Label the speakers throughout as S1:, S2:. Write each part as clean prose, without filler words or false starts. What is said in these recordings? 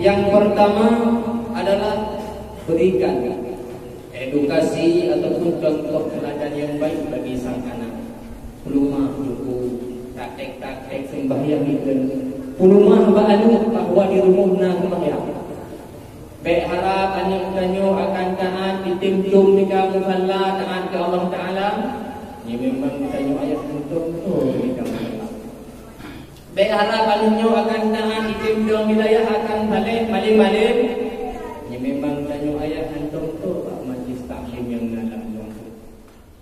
S1: Yang pertama adalah berikan edukasi ataupun contoh teladan yang baik bagi sang anak. Pelumah buku taktik sembahyang itu. Pelumah ba'anu bahwa di rumahna sembahyang. Baik harap anak tanyo akan taat ditimjum di musalla taat ke Allah Taala. Ini memang tanyo ayat untuk di musalla. Baik harap anaknya akan taat ditimjum wilayah akan balik. Ini memang tanyo ayat untuk majlis taklim yang dalam.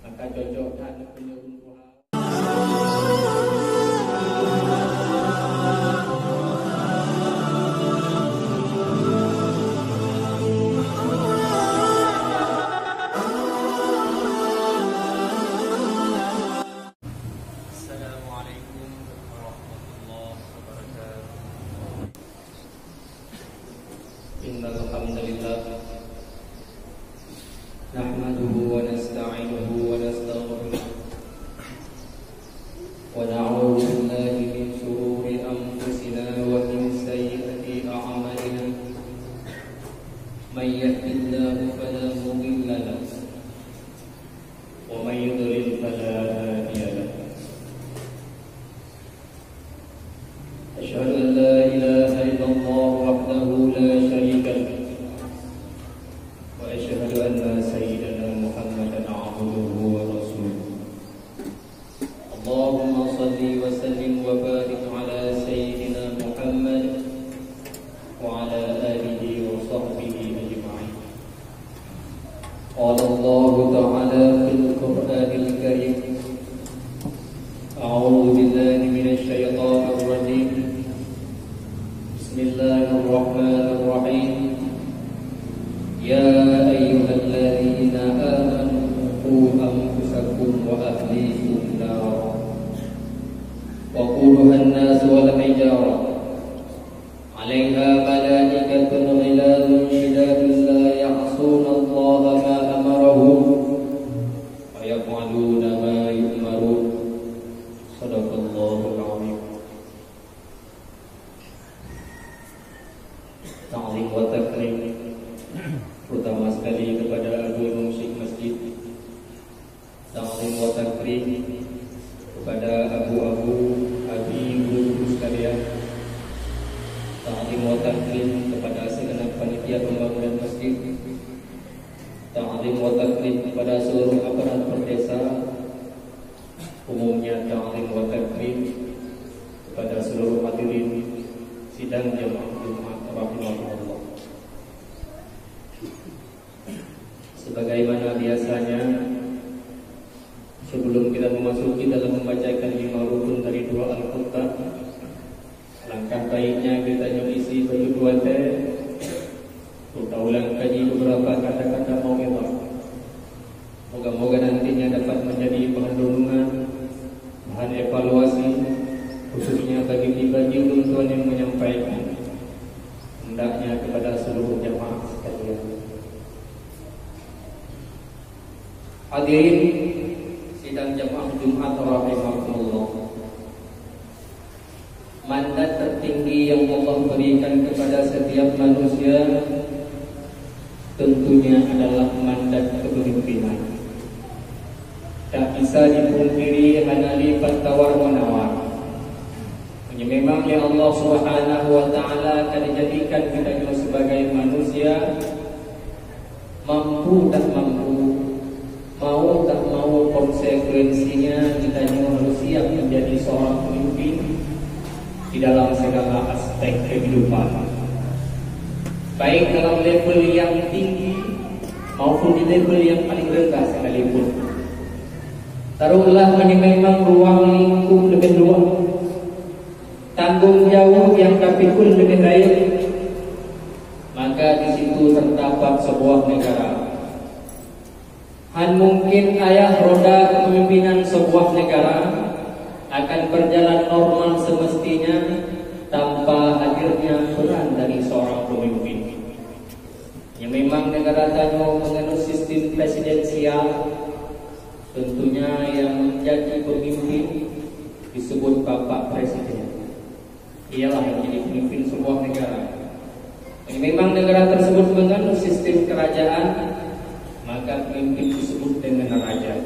S1: Maka cocok tak penyuruh. Nahmaduhu wa nasta'inuhu wa nastaghfiruh wa na'udzu billahi min shururi anfusina wa min sayyiati a'malina may yahdihillahu fala mudilla lahu wa may yudlil fala hadiya lahu asyhadu an la ilaha illallah wahdahu la syarika lahu وأشهد أن سيدنا محمدا عبده ورسوله اللهم صل وسلم وبارك على سيدنا محمد وعلى آله وصحبه أجمعين قال الله تعالى في القرآن الكريم أعوذ بالله من الشيطان الرجيم بسم الله الرحمن الرحيم يا أيها الذين آمنوا قوا أنفسكم وأهليكم نارا وقودها الناس والحجارة عليها ملائكة غلاظ شداد لا يعصون الله ما أمرهم ويفعلون ما يؤمرون صدق الله العظيم. تعظيم وتكريم terutama sekali kepada Abu Musyik Masjid, ta'zim wa takrim kepada abu-abu guru sekalian, ta'zim wa takrim kepada segenap panitia pembangunan masjid, ta'zim wa takrim kepada seluruh aparat perdesa, umumnya ta'zim wa takrim kepada seluruh hadirin sidang jamaah Jumat rahimahullah. Sebagaimana biasanya, sebelum kita memasuki dalam membacakan 5 rukun dari doa Al-Qur'an, langkah baiknya kita isi baju 2 teh, kita ulang kaji beberapa kata-kata mau'izah. Moga-moga nantinya dapat menjadi bahan renungan, bahan evaluasi, khususnya bagi pribadi tuan yang menyampaikan, hendaknya kepada seluruh jamaah sekalian. Hadirin sidang jamaah Jumat rahimahullah. Mandat tertinggi yang Allah berikan kepada setiap manusia tentunya adalah mandat kepemimpinan. Tak bisa dipungkiri hanya lipat tawar menawar. Memang ya Allah Subhanahu wa taala akan dijadikan kita sebagai manusia mampu tak mampu, mau tak mau, konsekuensinya kita harus siap menjadi seorang pemimpin di dalam segala aspek kehidupan, baik dalam level yang tinggi maupun di level yang paling rendah sekalipun. Taruhlah memang ruang lingkup lebih luas, tanggung jawab yang dipikul lebih baik, maka di situ terdapat sebuah negara. Mungkin ayah roda kepemimpinan sebuah negara akan berjalan normal semestinya tanpa hadirnya peran dari seorang pemimpin. Yang memang negara Tanyo menganut sistem presidensial, tentunya yang menjadi pemimpin disebut Bapak Presiden. Ialah yang menjadi pemimpin sebuah negara. Memang negara tersebut menganut sistem kerajaan, maka pemimpin disebut dengan raja.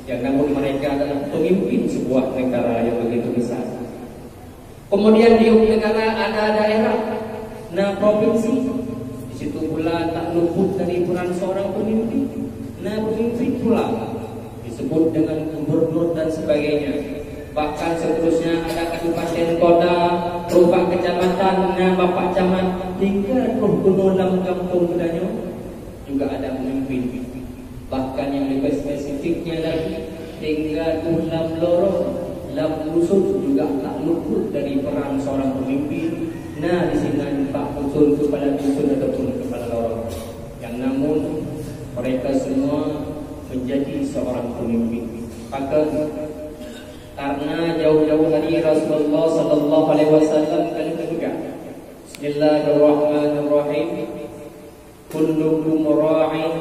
S1: Yang namun mereka adalah pemimpin sebuah negara yang begitu besar. Kemudian di negara ada daerah, nah provinsi. Di situ pula tak luput dari peran seorang pemimpin. Nah pemimpin pula disebut dengan gubernur dan sebagainya. Bahkan seterusnya ada kabupaten kota, rumah kecamatan, nah bapak camat, hingga ruh dalam kampung kedanya juga ada pemimpin. Bahkan yang lebih spesifiknya lagi, hingga dalam lorong, dalam dusun juga tak luput dari peran seorang pemimpin. Nah di sini Pak Usul kepala dusun ataupun kepala lorong, yang namun mereka semua menjadi seorang pemimpin. Maka karena jauh-jauh hari Rasulullah sallallahu alaihi wasallam kan juga Bismillahirrahmanirrahim, kullukum ra'in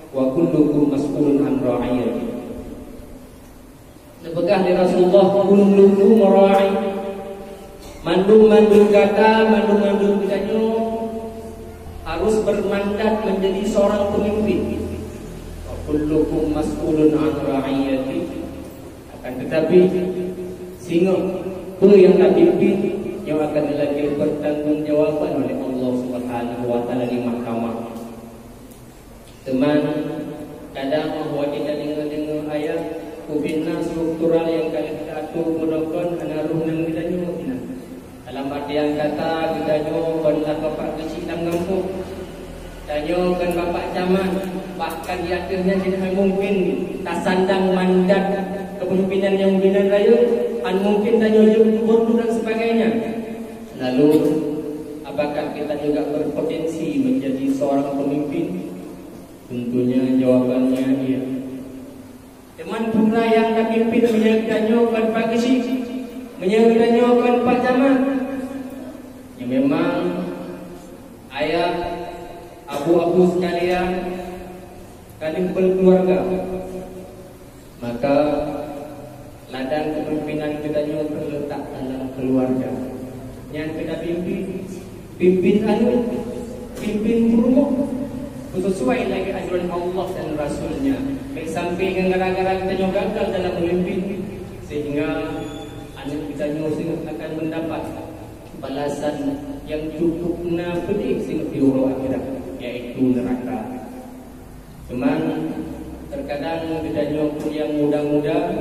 S1: wa kullukum mas'ulun an ra'iyati. Lebegah di Rasulullah kullukum ra'in, mandum kata, mandum kitanya harus bermandat menjadi seorang pemimpin. Wa kullukum mas'ulun an ra'iyati. Akan tetapi siapa yang nak pimpin yang akan lagi bertanggungjawabkan oleh Allah Subhanahu wa taala di mahkamah. Teman, kadang bahawa kita dengar ayat kubina struktural yang kali kita atur merupakan anaruh nang kita nyuruh. Dalam artian kata kita nyuruh pada bapak kecil dalam kampung, tanyo kan bapak camat, bahkan di akhirnya tidak mungkin tak sandang mandat kepemimpinan yang pimpinan raya, mungkin tanyo gubernur dan sebagainya. Lalu apakah kita juga berpotensi menjadi seorang pemimpin? Tentunya jawabannya iya. Teman pula yang nak pimpin menyanyikan Pak Kesi, menyanyikan Pak Camat, yang memang ayah abu-abu sekalian kalian berkeluarga, maka ladang kepemimpinan kita terletak dalam keluarga. Yang kita pimpin rumah sesuai lagi ajaran Allah dan Rasulnya. Baik sampai dengan gara-gara kita gagal dalam memimpin, sehingga anak kita akan mendapat balasan yang cukup pedih sehingga di akhirat, yaitu neraka. Cuman terkadang kita yang muda-muda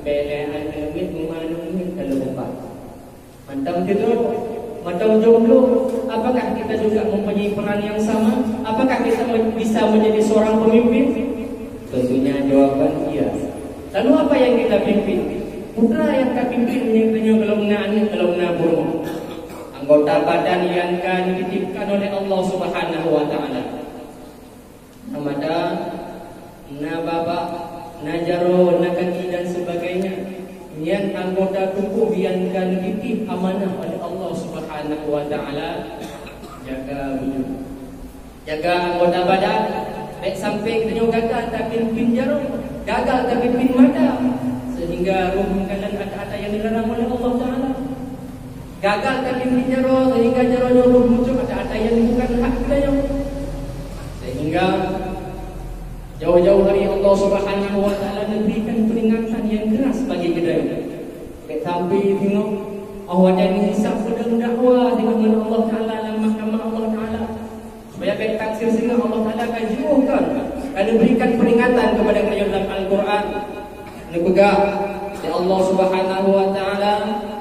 S1: belehan amit memandang kalau lepas. Mantap tidur, mantap jomblo. Apakah kita juga mempunyai peran yang sama? Apakah kita bisa menjadi seorang pemimpin? Tentunya jawaban iya. Lalu apa yang kita pimpin? Putra yang kita pimpin yang belum nabur. Anggota badan yang akan dititipkan oleh Allah Subhanahu wa taala. Namada, na bapa, na jaro, na kaki dan sebagainya. Yang anggota tubuh yang akan dititip amanah oleh Allah Subhanahu wa taala. Jaga wujud, jaga anggota badan. Baik sampai kita gagal tapi pimpin jarum, gagal tapi pimpin mata, sehingga ruh kalian ada yang dilarang oleh Allah taala. Gagal tapi pimpin jarum, sehingga jarum ruh muncul ada yang bukan hak kita. Sehingga jauh-jauh hari Allah Subhanahu wa taala memberikan peringatan yang keras bagi kita. Baik sampai tengok awak dan hisab sedang dakwah dengan Allah taala dalam mahkamah Allah taala. Supaya baik taksir sehingga Allah taala akan jauhkan dan berikan peringatan kepada kita dalam Al-Quran. Negah di Allah Subhanahu wa taala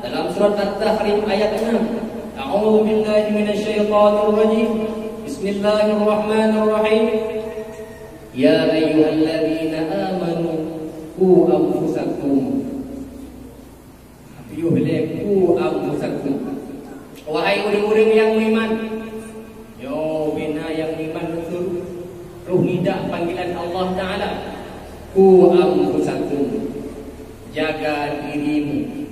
S1: dalam surat At-Tahrim ayat 6. A'udzu billahi minasyaitonir rajim. Bismillahirrahmanirrahim. Ya ayyuhalladzina amanu qu anfusakum yuhliku anfusakum. Wahai orang-orang yang beriman, yo bina yang beriman betul, ruh nidah panggilan Allah taala. Qu anfusakum, jaga dirimu.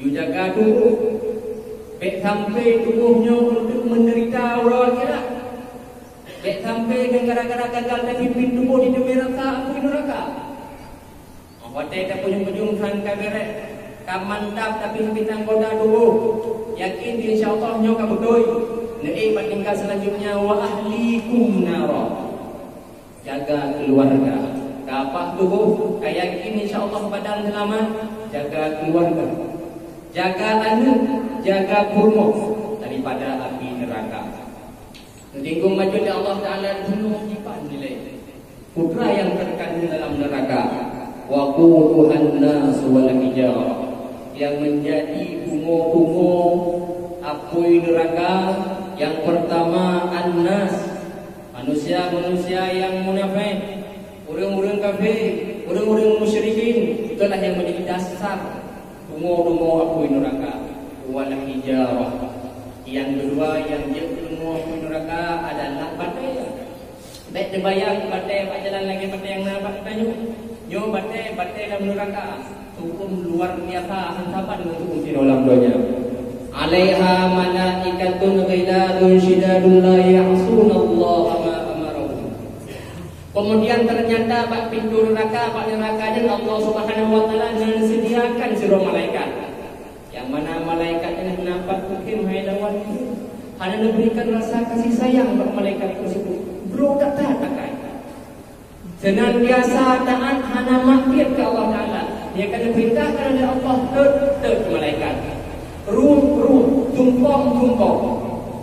S1: You jaga tubuh, baik sampai tubuhnya untuk menderita orang akhirat. Baik sampai gara-gara gagal dan pimpin tubuh di neraka, aku di neraka. Wadah tak punya-punyungkan kaberet, mantap tapi bintang koda dulu. Yakin insya Allah nyoka betul. meningkat selanjutnya wa ahlikum nara. Jaga keluarga. Kapah tubuh kayak gini insyaallah badan selamat, jaga keluarga. Jaga anak, jaga kurma daripada api neraka. Tinggung maju di Allah Taala dulu simpan nilai. Putra yang terkandung dalam neraka. Wa quduhan nas wal hijarah. Yang menjadi bunga-bunga api neraka yang pertama annas, manusia-manusia yang munafik, orang-orang kafir, orang-orang musyrikin, itulah yang menjadi dasar bunga-bunga api neraka. Wal hijarah. Yang kedua yang dia bunga api neraka adalah batai. Baik terbayang batai pak jalan lagi batai yang nampak tanya. Yo batai dalam neraka. Hukum luar biasa hantapan untuk unsur dalam dunia. Alaiha malaikatun ghiladun syidadun la ya'sunallaha ma amarahum. Kemudian ternyata bak pintu neraka dan Allah Subhanahu wa taala menyediakan seluruh malaikat. Yang mana malaikatnya nampak mungkin haidawan hanya memberikan rasa kasih sayang kepada malaikat tersebut. Bro kata senantiasa taat hanya maksiat ke Allah Taala. Dia akan diperintahkan oleh Allah ke malaikat. Ruh, tumpong.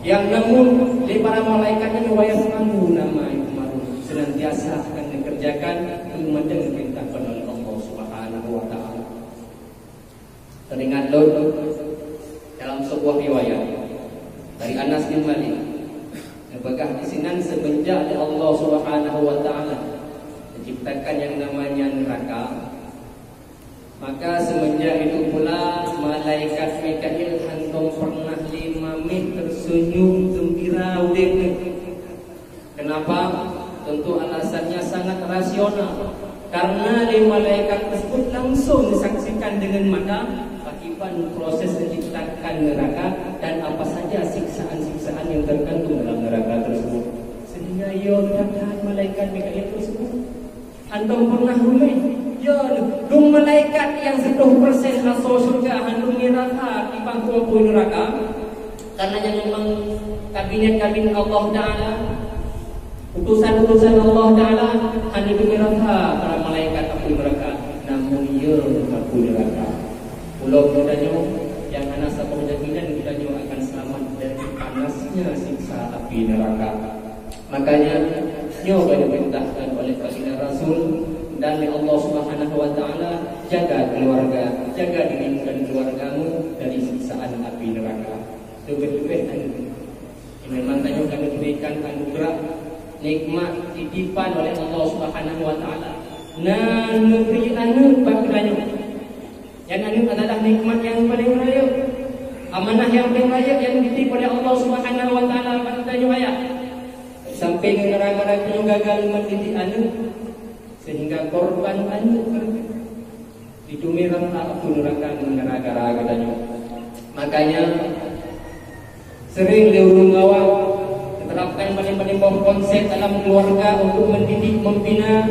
S1: Yang namun di para malaikat ini wayasmanhu nama itu senantiasa akan dikerjakan mendengar perintah oleh Allah Subhanahu wa taala. Teringat dalam sebuah riwayat dari Anas bin Malik. Apakah kesinan semenjak Allah Subhanahu wa taala menciptakan yang namanya neraka, maka semenjak itu pula malaikat Mikail hantum pernah 5 menit tersenyum gembira udahnya. Kenapa? Tentu alasannya sangat rasional. Karena di malaikat tersebut langsung disaksikan dengan mata akibat proses menciptakan neraka dan apa saja siksaan-siksaan yang terkandung dalam neraka tersebut. Sehingga ia datang malaikat Mikail tersebut. Antum pernah rumah? Ya, dung malaikat yang 100% masuk surga handung neraka di bangku api neraka. Karena yang memang kabinet Allah Taala, utusan Allah Taala hanya neraka para malaikat api neraka. Namun ia api neraka. Pulau mudanya yang anak satu jaminan kita juga akan selamat dari panasnya siksa api neraka. Makanya nyoba diperintahkan oleh baginda Rasul dan oleh Allah Subhanahu wa taala, jaga keluarga, jaga dirimu dan keluargamu dari siksaan api neraka. Lebih-lebih memang tanya kami berikan anugerah nikmat titipan oleh Allah Subhanahu wa taala. Nah, negeri anu bakilanya. Yang anu adalah nikmat yang paling raya. Amanah yang paling raya yang dititip oleh Allah Subhanahu wa taala pada tanya ayat. Sampai neraka-neraka yang gagal mendidik anu sehingga korban anu ditumirkan aku neraka neraka katanya. Makanya sering diurung awal diterapkan paling konsep dalam keluarga untuk mendidik, membina,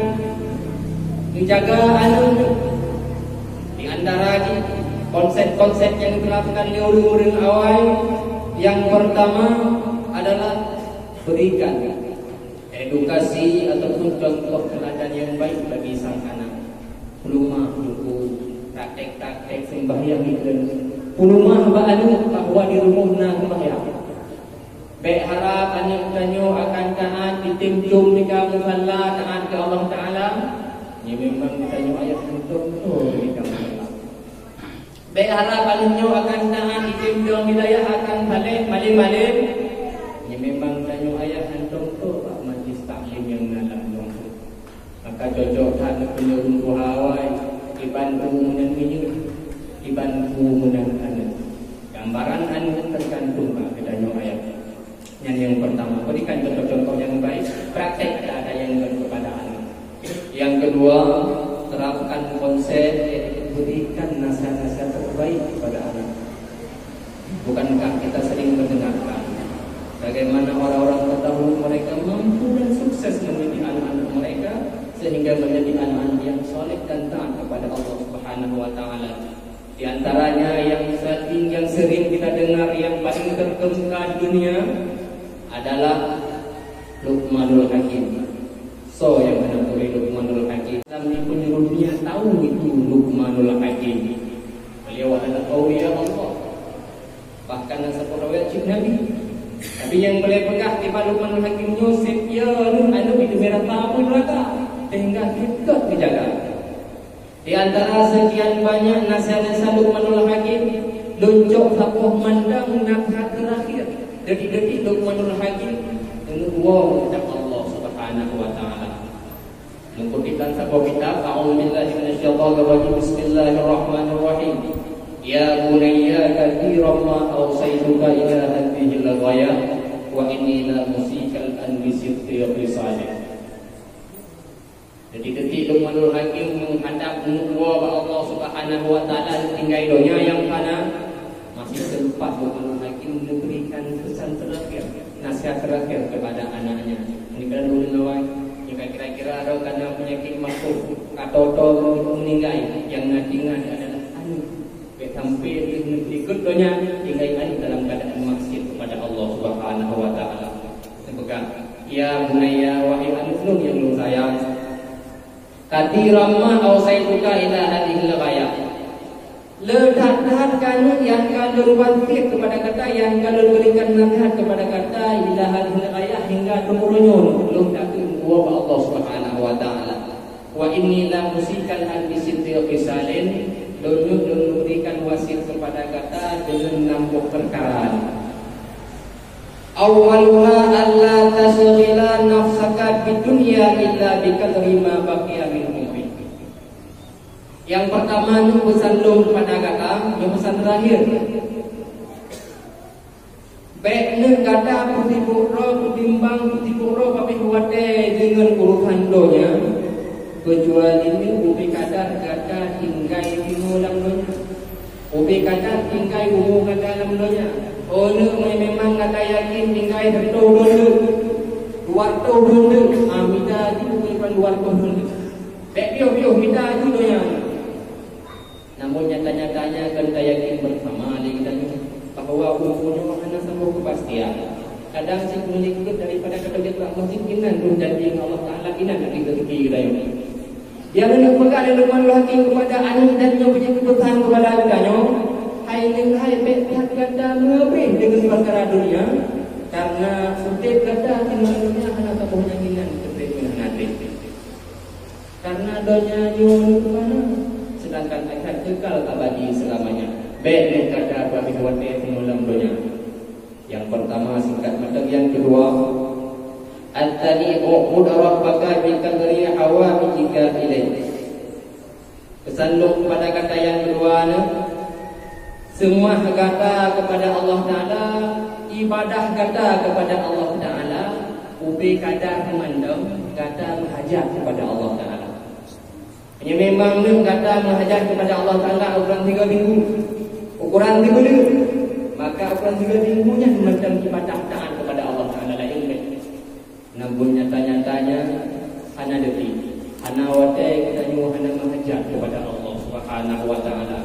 S1: menjaga anu. Di antara konsep-konsep yang diterapkan diurung awal yang pertama adalah berikan edukasi ataupun contoh teladan yang baik bagi sang anak. Rumah dulu praktek-praktek sembahyang itu. Rumah ba'anu bahwa di rumahna sembahyang. Baik harap anak tanyo akan taat ditimjum di musalla taat ke Allah Taala. Ini memang tanyo ayat untuk di musalla. Baik harap anaknya akan taat ditimjum wilayah akan balik. Ini memang tanyo ayat untuk Pak Majlis Taklim yang dalam dongsu. Maka cocok tak penyuruh Hawai dibantu menanginya, dibantu menanginya. Gambaran anu tergantung Pak tanyo ayat. Yang pertama, berikan contoh-contoh yang baik, praktek ada yang kepada anak. Yang kedua, terapkan konsep berikan nasihat-nasihat terbaik kepada anak. Bukankah kita sering mendengarkan bagaimana orang-orang terdahulu mereka mampu dan sukses mendidik anak-anak mereka sehingga menjadi anak-anak yang soleh dan taat kepada Allah Subhanahu wa taala. Di antaranya yang sering kita dengar yang paling terkemuka di dunia adalah Luqmanul Hakim. So yang menampai Luqmanul Hakim dalam di penjuru dunia tahu itu Luqmanul Hakim. Beliau adalah awliya Allah, bahkan sepuluh cik Nabi. Tapi yang boleh pegang di Luqmanul Hakim Yusuf ya anu itu merah tahu neraka sehingga dekat dijaga. Di antara sekian banyak nasihat-nasihat Luqmanul Hakim, luncuk sapuh mandang nasihat terakhir detik-detik Luqmanul Hakim Allah kepada Allah Subhanahu wa taala. Mengutipkan sebuah kitab, a'udzubillahi minasyaitonir rajim. Bismillahirrahmanirrahim. Ya bunayya katsiran ma awsaituka ila hadhihi al-ghaya wa inni la musikal an bisidqi risalih. Jadi detik Luqmanul Hakim menghadap Allah Subhanahu wa taala tinggal donya yang fana, masih sempat Luqmanul Hakim memberikan pesan terakhir, nasihat terakhir kepada anaknya. Ini kan ulun jika kira-kira ada karena penyakit makhluk atau meninggal yang nadingan adalah anu sampai ikut donya tinggal anu dalam keadaan maksiat kepada Allah Subhanahu wa taala. Semoga ya bunayya wahai anakku yang lu sayang, katiran ma ausaituka ila hadhil ghaya. Ledat-ledat kanu yang kalau wantir kepada kata, yang kalau berikan nasihat kepada kata ila hadhil ghaya hingga temurunyo lu datang wa Allah Subhanahu wa taala. Wa inni la musikal an bisidqi risalin. Dulu berikan wasiat kepada kata dengan nambah perkara. Awwaluha alla tasghila nafsaka bidunya illa biqadri ma baqiya min umri. Yang pertama itu pesan lu kepada kata, yang pesan terakhir. Baiknya kata putih pura, kutimbang putih pura tapi kuate dengan urutan donya. Kecuali ini ubi kadar kata tinggai timulang donya. Ubi kadar tinggai umum kata dalam donya. Oleh memang kata yakin tinggai terdo dulu. Luar tu dulu. Amida itu bukan luar tu dulu. Baik bio mida itu donya. Namun nyata-nyatanya kata yakin bersama kita bahwa umumnya mana semua kepastian. Kadang si menikut daripada kata dia tak mesti kinan pun janji Allah Taala kinan dari rezeki kita ini. Dia hendak pegang Luqmanul Hakim kepada anak dan yang punya kebutuhan kepada anaknya. Hai pihak kata lebih dengan perkara dunia karena setiap kata tinggalnya hanya tabuhnya kinan kepada nanti. Karena donya nyuwun kemana? Sedangkan akan kekal abadi selamanya. Baik kata bagi wate mulam donya. Yang pertama singkat macam, yang kedua at-tani uqud rabbaka bi qadri hawaijika ilaih. Pesan lu kepada kata yang kedua ni, semua kata kepada Allah Taala, ibadah kata kepada Allah Taala, ubi kata memandang kata menghajat kepada Allah Taala. Hanya memang ni kata menghajat kepada Allah Taala ukuran 3 minggu. Ukuran 3 minggu. Maka ukuran 3 minggunya memandang ibadah taat kepada Allah Taala lain. Namun nyata-nyatanya hana detik, hana wate kita nyu hana menghajat kepada Allah Subhanahu wa taala.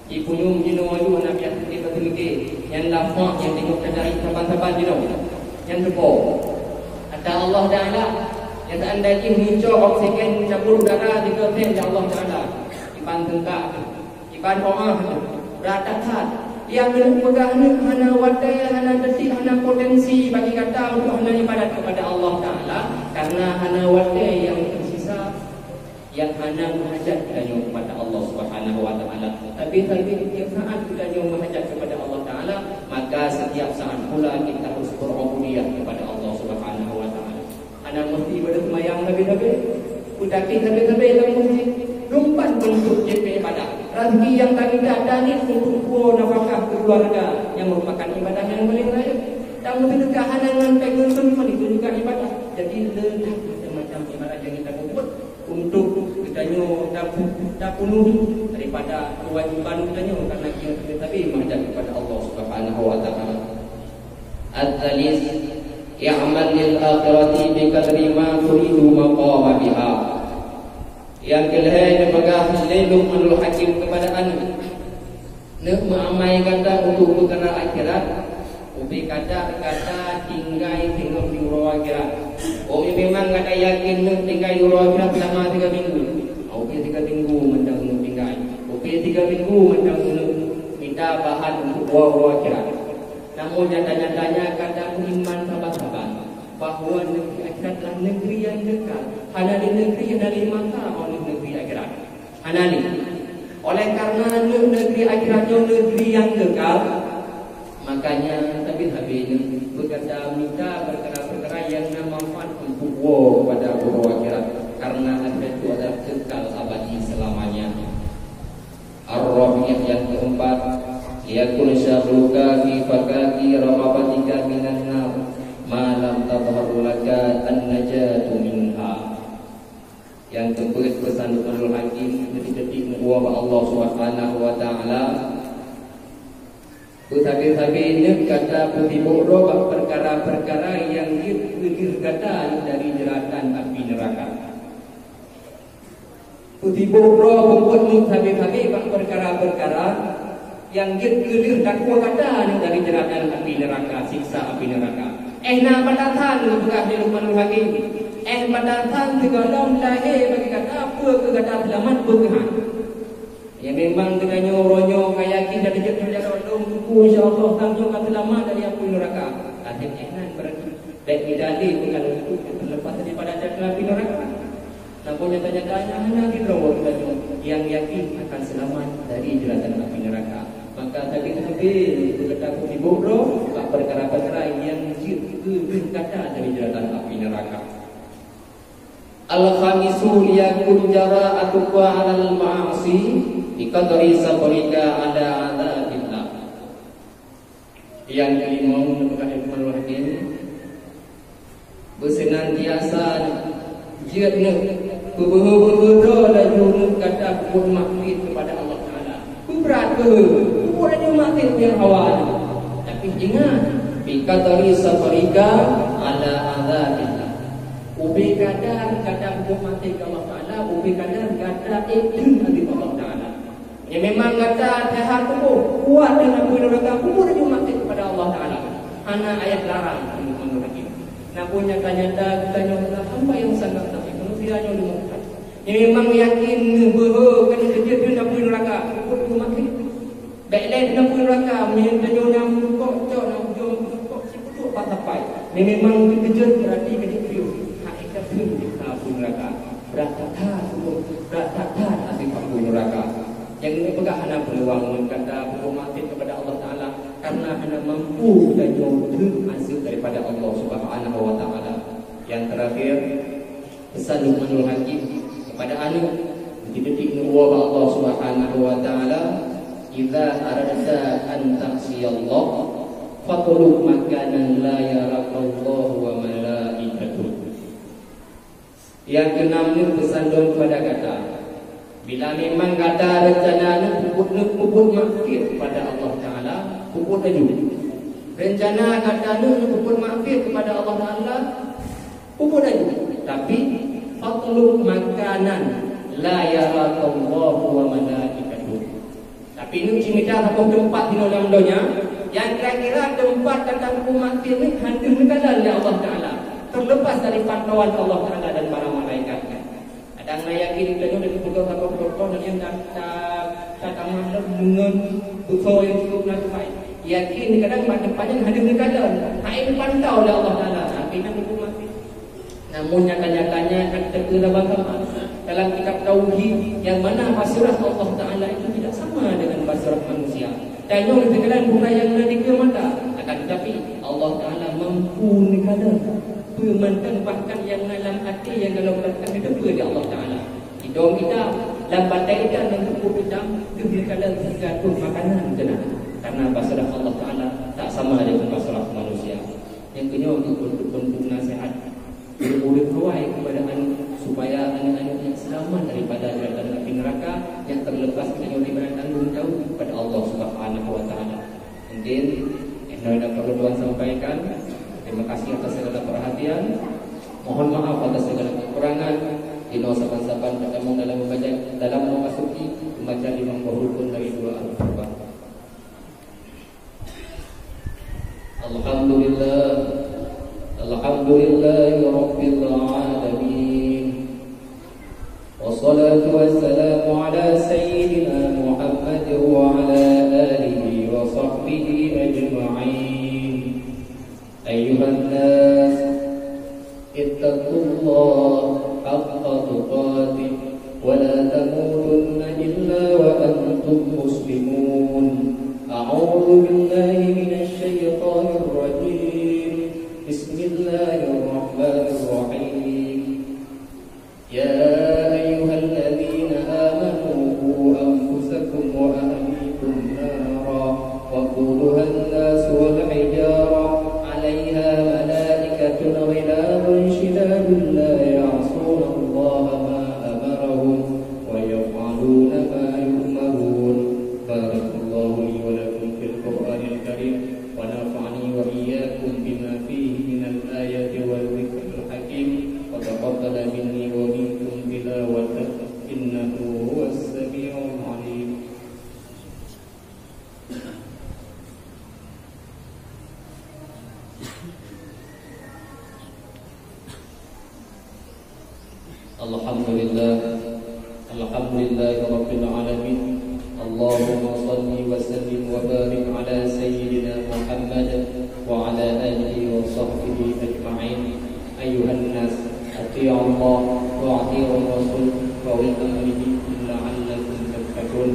S1: Ibu nyu jino itu hana biasa kita tinggi yang lafaz yang tengok dari saban-saban jino. Yang kedua, ada Allah Taala yang seandainya muncul oksigen campur udara di kertas Allah Taala. Iban tengkak, iban doa, beratat yang memegang hana wadai, hana detik, hana potensi bagi kata untuk hana ibadat kepada Allah Ta'ala. Karena hana wadai yang tersisa, yang hana menghajat kita kepada Allah Subhanahu wa Ta'ala. Tapi setiap saat kita menghajat kepada Allah Ta'ala, maka setiap saat pula kita harus berubudiyah kepada Allah Subhanahu wa Ta'ala. Hana mesti bersemayang habis-habis, udakin habis-habis dalam masjid, lumpat bentuk JP ibadah. Rezeki yang tadi ada ni untuk nafkah keluarga yang merupakan ibadah yang paling raya. Dan menegakkan dengan pengusun itu juga ibadah. Jadi letak macam-macam ibadah yang kita buat untuk kita penuhi daripada kewajiban kita karena kita tapi menghadap kepada Allah Subhanahu wa taala. At-talis ya'mal lil akhirati bi qadri ma turidu maqama biha. Yang kelihatan pegang Luqmanul Hakim kepada anak nak mengamai kata untuk perkara akhirat, ubi kata tinggal kata yakin nak tinggal di akhirat selama 3 minggu. Okey 3 minggu mendang nak tinggal. Okey 3 minggu mendang nak minta bahan untuk buah akhirat. Namun nyata-nyatanya kadang iman sahabat-sahabat bahawa negeri akhirat adalah negeri yang dekat. Hanya di negeri yang dari mata oleh negeri akhirat. Anani. Oleh karena negeri akhirat itu negeri yang dekat, makanya habis berkata minta perkara-perkara yang manfaat untuk pada buah akhirat, karena akhirat itu adalah kekal abadi selamanya. Ar-Rabi'ah yang keempat, yakun syahruka fi fakaki ramabatika minan nar ma lam tadhharu laka an-najatu minha. Yang keempat, pesan Nurul Hakim detik-detik nubuah Allah Subhanahu wa taala. Habis-habis ini kata putih bodoh perkara-perkara yang dirgatan dari jeratan api neraka. Putih bodoh membuat habis-habis perkara-perkara yang gilir dakwa kata dari jeratan api neraka, siksa api neraka. Nak padatan juga di Luqmanul Hakim. Padatan tegalam lahir bagi kata apa ke kata selamat berkehan. Ya memang dengan nyoronyo kayakin dari jatuh dalam buku insya-Allah tanggung kata selamat dari api neraka. Akhir ihnan berarti baik bidali bukan itu terlepas daripada api neraka. Namun nyata-nyatanya hanya di rawat yang yakin akan selamat dari jeratan api neraka. Maka tapi kata putih bodoh perkara-perkara yang kata dari jeratan api neraka. Al-khamisu liyakun jara'atuka 'alal ma'asi biqadri sabrika 'ala 'adzabillah. Yang kelima menurut Ibnu Hakim, bersenantiasa jiatna berdoa dan junub kata pun makhid kepada Allah Taala. Berat ke? Bukan makhid yang awal. Tapi ingat biqadri sabrika 'ala 'adzabillah. Ubi kadar hukum mati ke Allah Ta'ala, ubi kadar iklim dari Allah Ta'ala. Ya memang kata sehat kubur, kuat dengan neraka kubur juga mati kepada Allah Ta'ala. Hana ayat larang menurut kita. Nah punya nyata kita nyata hamba yang sangat tapi manusianya lumpuh. Ya memang yakin bahawa kena kerja dia nak pergi neraka, kubur juga mati. Baiklah nak pergi neraka, minta nyonam kok cok nak jom kok si putuk pasapai. Ni memang kerja berarti kerja view. Api neraka berat-berat api neraka. Yang ini pegang hana peluang kata hukum mati kepada Allah Ta'ala, karena hana mampu dan jauh azab daripada Allah Subhanahu wa Ta'ala. Yang terakhir, pesan Luqmanul Hakim kepada anak di detik nubuah Allah Subhanahu wa Ta'ala, idza aradta an ta'siyallah fatlub makanan la yaraqallahu wa malaikatuh. Yang keenam ni pesan doa kepada kata, bila memang kata rencana ni puput maghfir kepada Allah Taala, puput aja. Rencana kata ni puput maghfir kepada Allah Taala, puput aja. Tapi fatlub makanan la yaraqallahu wa malaikatuh. Tapi ni cimita satu tempat di dalam dunia yang kira-kira tempat kata puput maghfir ni hadir negara oleh Allah Taala, terlepas dari pantauan Allah Taala dan para malaikatnya. Ada yang yakin kita dari pukul-pukul dan yang kata malam dengan pukul yang cukup nanti. Yakin kadang pada depannya hadir negara, hadir pantau oleh Allah Taala. Tapi nak hukum mati. Namun nyata-nyatanya kata dalam kitab tauhid yang mana basirah Allah Taala itu tidak sama dengan basirah manusia. Dan yang dikatakan bukan yang nanti mata, akan tetapi Allah Taala mampu negara. Pemantan bahkan yang dalam hati yang kalau melakukan itu di Allah Ta'ala. Hidung kita, lambatai kita dan tubuh kita diberikanlah tergantung makanan kena. Karena basirah Allah Ta'ala tak sama dengan basirah manusia. Yang kedua untuk nasihat boleh kawai kepada anak supaya anak-anak yang selamat daripada jeratan api neraka yang terlepas dengan diberikan tanggung jawab kepada Allah Subhanahu wa Ta'ala. Mungkin yang ada perlu Tuhan sampaikan. Terima kasih atas segala perhatian. Mohon maaf atas segala kekurangan. Dino saban-saban bertemu dalam memasuki membaca 50 rukun dari doa Al-Fatihah. Alhamdulillah, alhamdulillahirabbil alamin. والصلاة والسلام على سيدنا محمد وعلى آله وصحبه أجمعين. أيها الناس اتقوا الله حق تقاته ولا تموتن إلا وأنتم مسلمون. أعوذ بالله من الشيطان الرجيم. بسم الله الرحمن الرحيم. يا أيها الذين آمنوا قوا أنفسكم وأهليكم نارا وقودها الناس والحجارة عليها ملائكة غلاظ شداد لا يعصون الله ما أمرهم ويفعلون ما يؤمرون. بارك الله لي ولكم في القرآن الكريم ونفعني وإياكم بما فيه من الآيات والذكر الحكيم وتقبل مني ومنكم تلاوته إنه هو السميع العليم. Alhamdulillah Rabbil Alamin. Allahumma salli wa sallim wa barik ala Sayyidina Muhammad wa ala alihi wa sahbihi ajma'in. Ayuhan nas, ati'u Allah wa ati'u Rasul wa ulil amri la'allakum tattaqun.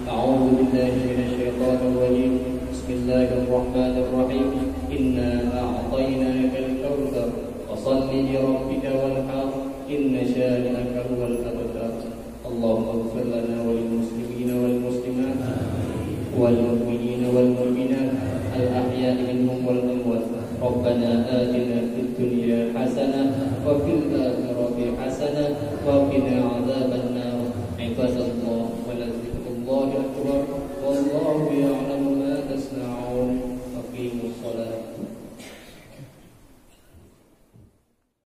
S1: A'udzu billahi minasy syaithanir rajim. Bismillahir rahmanir rahim. Inna a'tainakal kautsar fashalli li rabbika wanhar. Inna syani'aka huwal abtar. Allahumma ighfir lana wa lil muslimina wal muslimat wal mu'minina wal mu'minat al ahya'i minhum wal amwat. Rabbana atina fid dunya hasanah wa fil akhirati hasanah wa qina adzaban nar. Ibadallah wa la dzikrullahi akbar wallahu ya'lamu ma tasna'un.